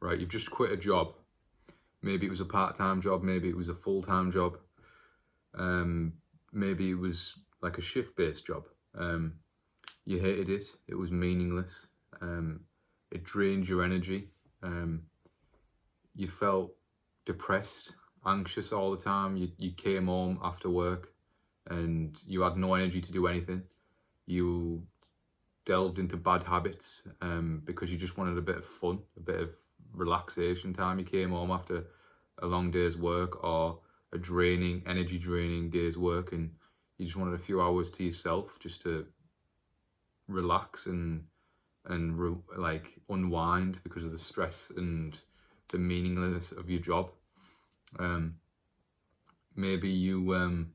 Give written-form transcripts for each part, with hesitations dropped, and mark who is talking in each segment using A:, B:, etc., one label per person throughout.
A: right? You've just quit a job. Maybe it was a part-time job, maybe it was a full-time job. Maybe it was like a shift-based job. You hated it, it was meaningless. It drained your energy. You felt depressed, anxious all the time. You came home after work and you had no energy to do anything. You delved into bad habits because you just wanted a bit of fun, a bit of relaxation time. You came home after a long day's work or a energy draining day's work, and you just wanted a few hours to yourself just to relax and like unwind because of the stress and the meaninglessness of your job. Maybe you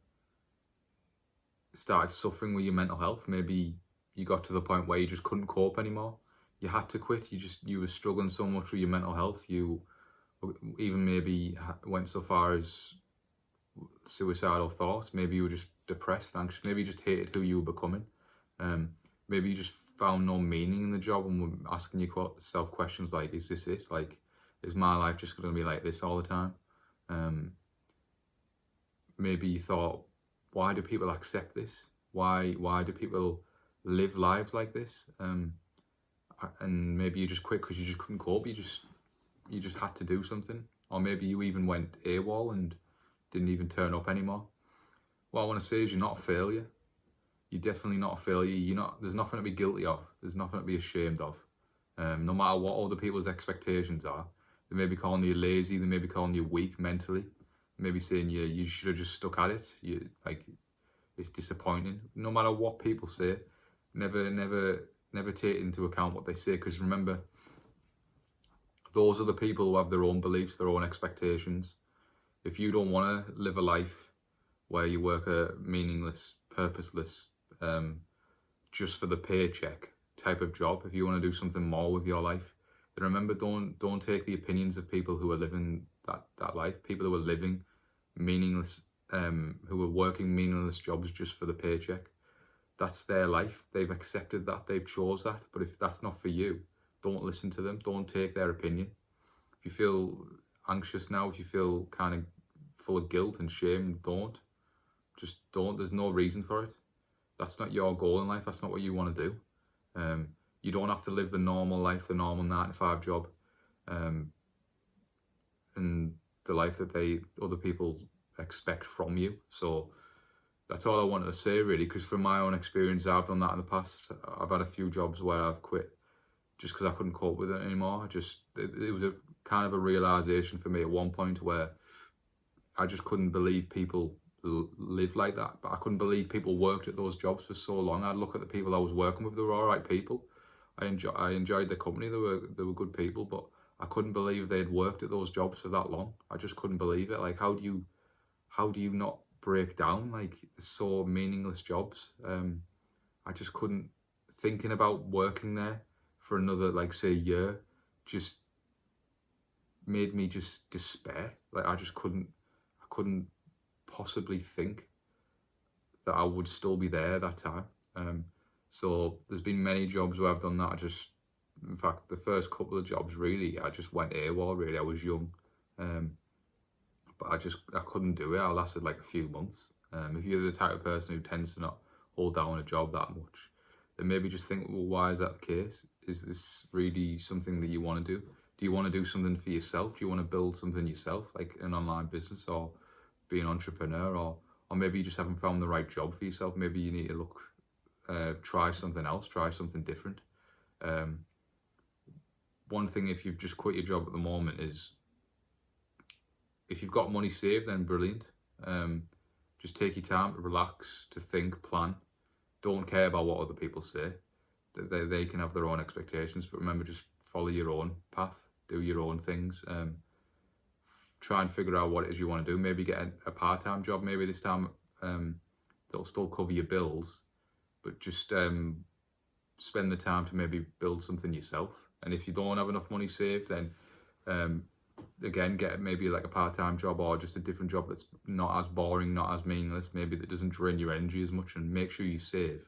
A: started suffering with your mental health. Maybe you got to the point where you just couldn't cope anymore. You had to quit. You were struggling so much with your mental health. You even maybe went so far as suicidal thoughts. Maybe you were just depressed, anxious. Maybe you just hated who you were becoming. Maybe you just found no meaning in the job and were asking yourself questions like, is this it? Like, is my life just going to be like this all the time? Maybe you thought, why do people accept this? Why do people live lives like this? And maybe you just quit because you just couldn't cope. You just had to do something. Or maybe you even went AWOL and didn't even turn up anymore. What I want to say is you're not a failure. You're definitely not a failure. There's nothing to be guilty of. There's nothing to be ashamed of. No matter what other people's expectations are. They may be calling you lazy. They may be calling you weak mentally. Maybe saying you should have just stuck at it. It's disappointing. No matter what people say, never take into account what they say, because remember, those are the people who have their own beliefs, their own expectations. If you don't want to live a life where you work a meaningless, purposeless, just for the paycheck type of job, if you want to do something more with your life, then remember, don't take the opinions of people who are living that life, people who are living meaningless, who are working meaningless jobs just for the paycheck. That's their life. They've accepted that. They've chose that. But if that's not for you, don't listen to them. Don't take their opinion. If you feel anxious now, if you feel kind of full of guilt and shame, just don't. There's no reason for it. That's not your goal in life. That's not what you want to do. You don't have to live the normal life, the normal 9-to-5 job, and the life that other people expect from you. So that's all I wanted to say, really, because from my own experience, I've done that in the past. I've had a few jobs where I've quit just because I couldn't cope with it anymore. It was a kind of a realization for me at one point where I just couldn't believe people live like that. But I couldn't believe people worked at those jobs for so long. I'd look at the people I was working with; they were all right people. I enjoyed the company. They were good people, but I couldn't believe they'd worked at those jobs for that long. I just couldn't believe it. Like, how do you not break down? Like, so meaningless jobs. I just couldn't. Thinking about working there for another, like, say, year just made me just despair. Like, I couldn't possibly think that I would still be there that time. So there's been many jobs where I've done that. In fact, the first couple of jobs, really, I just went AWOL, really. I was young. But I couldn't do it. I lasted like a few months. If you're the type of person who tends to not hold down a job that much, then maybe just think, well, why is that the case? Is this really something that you want to do? Do you want to do something for yourself? Do you want to build something yourself, like an online business or be an entrepreneur? Or maybe you just haven't found the right job for yourself. Maybe you need to try something else, try something different. One thing, if you've just quit your job at the moment, is if you've got money saved, then brilliant. Just take your time to relax, to think, plan. Don't care about what other people say. They can have their own expectations, but remember, just follow your own path, do your own things. Try and figure out what it is you want to do. Maybe get a part-time job. Maybe this time that'll still cover your bills, but just spend the time to maybe build something yourself. And if you don't have enough money saved, then again, get maybe like a part-time job or just a different job that's not as boring, not as meaningless, maybe that doesn't drain your energy as much, and make sure you save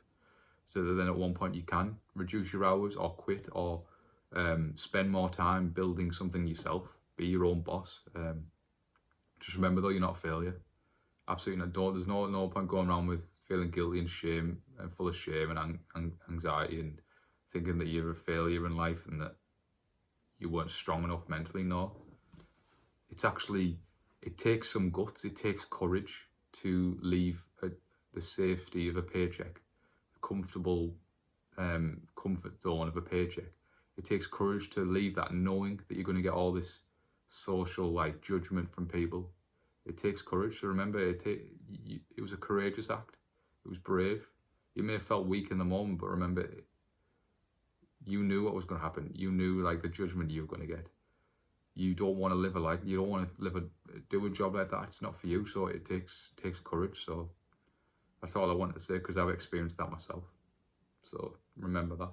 A: so that then at one point you can reduce your hours or quit or Spend more time building something yourself. Be your own boss. Just remember though, you're not a failure. Absolutely not. There's no point going around with feeling guilty and shame and full of shame and anxiety and thinking that you're a failure in life and that you weren't strong enough mentally. No, it's actually, it takes some guts. It takes courage to leave the safety of a paycheck, the comfortable comfort zone of a paycheck. It takes courage to leave that, knowing that you're going to get all this social judgment from people. It takes courage. So remember, it was a courageous act. It was brave. You may have felt weak in the moment, but remember, you knew what was going to happen. You knew the judgment you were going to get. You don't want to live a life. You don't want to do a job like that. It's not for you. So it takes courage. So that's all I wanted to say, because I've experienced that myself. So remember that.